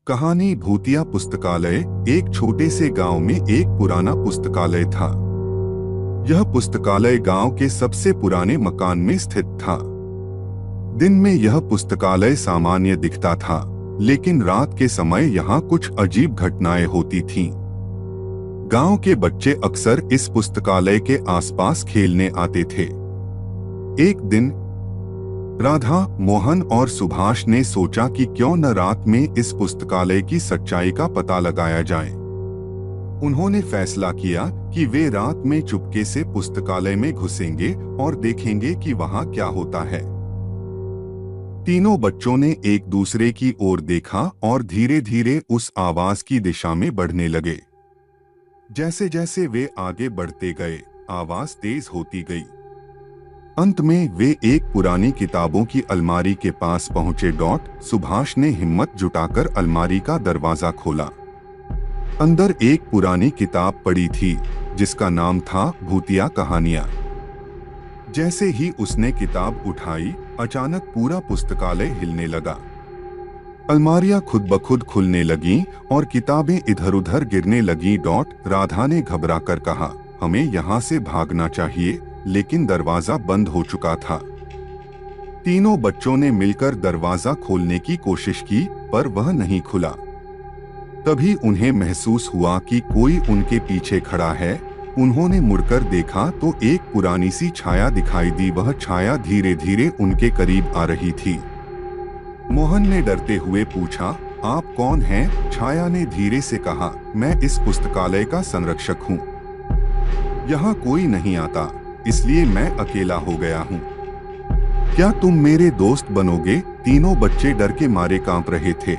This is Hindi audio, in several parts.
कहानी भूतिया पुस्तकालय। एक छोटे से गांव में एक पुराना पुस्तकालय था। यह पुस्तकालय गांव के सबसे पुराने मकान में स्थित था। दिन में यह पुस्तकालय सामान्य दिखता था, लेकिन रात के समय यहाँ कुछ अजीब घटनाएं होती थीं। गांव के बच्चे अक्सर इस पुस्तकालय के आसपास खेलने आते थे। एक दिन राधा, मोहन और सुभाष ने सोचा कि क्यों न रात में इस पुस्तकालय की सच्चाई का पता लगाया जाए। उन्होंने फैसला किया कि वे रात में चुपके से पुस्तकालय में घुसेंगे और देखेंगे कि वहां क्या होता है। तीनों बच्चों ने एक दूसरे की ओर देखा और धीरे धीरे उस आवाज की दिशा में बढ़ने लगे। जैसे जैसे वे आगे बढ़ते गए, आवाज तेज होती गई। अंत में वे एक पुरानी किताबों की अलमारी के पास पहुंचे। सुभाष ने हिम्मत जुटाकर अलमारी का दरवाजा खोला। अंदर एक पुरानी किताब पड़ी थी जिसका नाम था भूतिया कहानियां। जैसे ही उसने किताब उठाई, अचानक पूरा पुस्तकालय हिलने लगा। अलमारियां खुद ब खुद खुलने लगीं और किताबें इधर उधर गिरने लगीं। राधा ने घबराकर कहा, हमें यहाँ से भागना चाहिए, लेकिन दरवाजा बंद हो चुका था। तीनों बच्चों ने मिलकर दरवाजा खोलने की कोशिश की, पर वह नहीं खुला। तभी उन्हें महसूस हुआ कि कोई उनके पीछे खड़ा है। उन्होंने मुड़कर देखा तो एक पुरानी सी छाया दिखाई दी। वह छाया धीरे धीरे उनके करीब आ रही थी। मोहन ने डरते हुए पूछा, आप कौन हैं? छाया ने धीरे से कहा, मैं इस पुस्तकालय का संरक्षक हूँ। यहाँ कोई नहीं आता, इसलिए मैं अकेला हो गया हूँ। क्या तुम मेरे दोस्त बनोगे? तीनों बच्चे डर के मारे कांप रहे थे।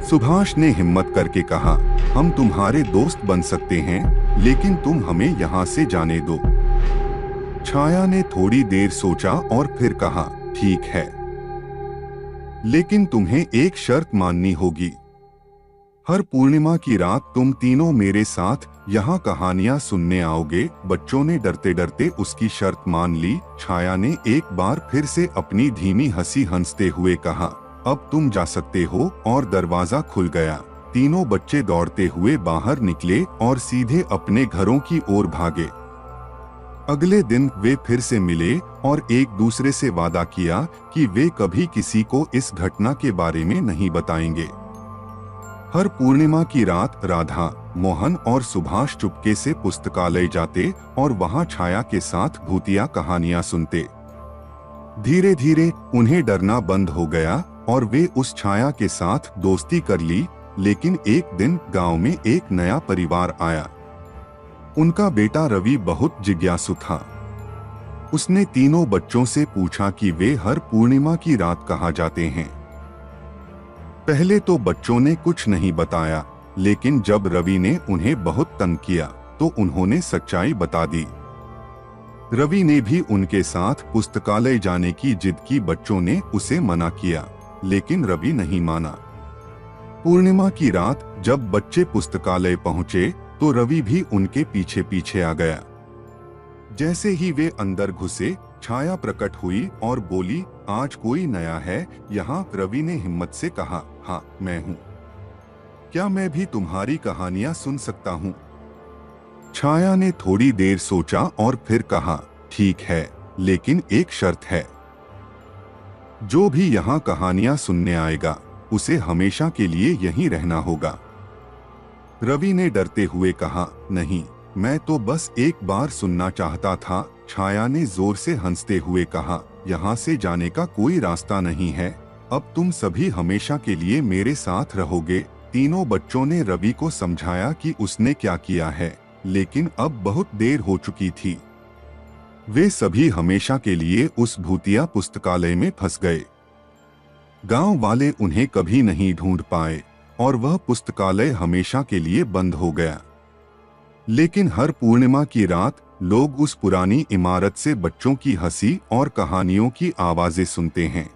सुभाष ने हिम्मत करके कहा, हम तुम्हारे दोस्त बन सकते हैं, लेकिन तुम हमें यहाँ से जाने दो। छाया ने थोड़ी देर सोचा और फिर कहा, ठीक है, लेकिन तुम्हें एक शर्त माननी होगी। हर पूर्णिमा की रात तुम तीनों मेरे साथ यहाँ कहानियां सुनने आओगे। बच्चों ने डरते डरते उसकी शर्त मान ली। छाया ने एक बार फिर से अपनी धीमी हंसी हंसते हुए कहा, अब तुम जा सकते हो, और दरवाजा खुल गया। तीनों बच्चे दौड़ते हुए बाहर निकले और सीधे अपने घरों की ओर भागे। अगले दिन वे फिर से मिले और एक दूसरे से वादा किया कि वे कभी किसी को इस घटना के बारे में नहीं बताएंगे। हर पूर्णिमा की रात राधा, मोहन और सुभाष चुपके से पुस्तकालय जाते और वहां छाया के साथ भूतिया कहानियां सुनते। धीरे धीरे उन्हें डरना बंद हो गया और वे उस छाया के साथ दोस्ती कर ली। लेकिन एक दिन गांव में एक नया परिवार आया। उनका बेटा रवि बहुत जिज्ञासु था। उसने तीनों बच्चों से पूछा कि वे हर पूर्णिमा की रात कहाँ जाते हैं। पहले तो बच्चों ने कुछ नहीं बताया, लेकिन जब रवि ने उन्हें बहुत तंग किया तो उन्होंने सच्चाई बता दी। रवि ने भी उनके साथ पुस्तकालय जाने की जिद की। बच्चों ने उसे मना किया, लेकिन रवि नहीं माना। पूर्णिमा की रात जब बच्चे पुस्तकालय पहुंचे तो रवि भी उनके पीछे पीछे आ गया। जैसे ही वे अंदर घुसे, छाया प्रकट हुई और बोली, आज कोई नया है यहाँ? रवि ने हिम्मत से कहा, हाँ मैं हूँ। क्या मैं भी तुम्हारी कहानियां सुन सकता हूँ? छाया ने थोड़ी देर सोचा और फिर कहा, ठीक है, लेकिन एक शर्त है। जो भी यहाँ कहानियां सुनने आएगा, उसे हमेशा के लिए यहीं रहना होगा। रवि ने डरते हुए कहा, नहीं, मैं तो बस एक बार सुनना चाहता था। छाया ने जोर से हंसते हुए कहा, यहाँ से जाने का कोई रास्ता नहीं है। अब तुम सभी हमेशा के लिए मेरे साथ रहोगे। तीनों बच्चों ने रवि को समझाया कि उसने क्या किया है, लेकिन अब बहुत देर हो चुकी थी। वे सभी हमेशा के लिए उस भूतिया पुस्तकालय में फंस गए। गांव वाले उन्हें कभी नहीं ढूंढ पाए और वह पुस्तकालय हमेशा के लिए बंद हो गया। लेकिन हर पूर्णिमा की रात लोग उस पुरानी इमारत से बच्चों की हंसी और कहानियों की आवाजें सुनते हैं।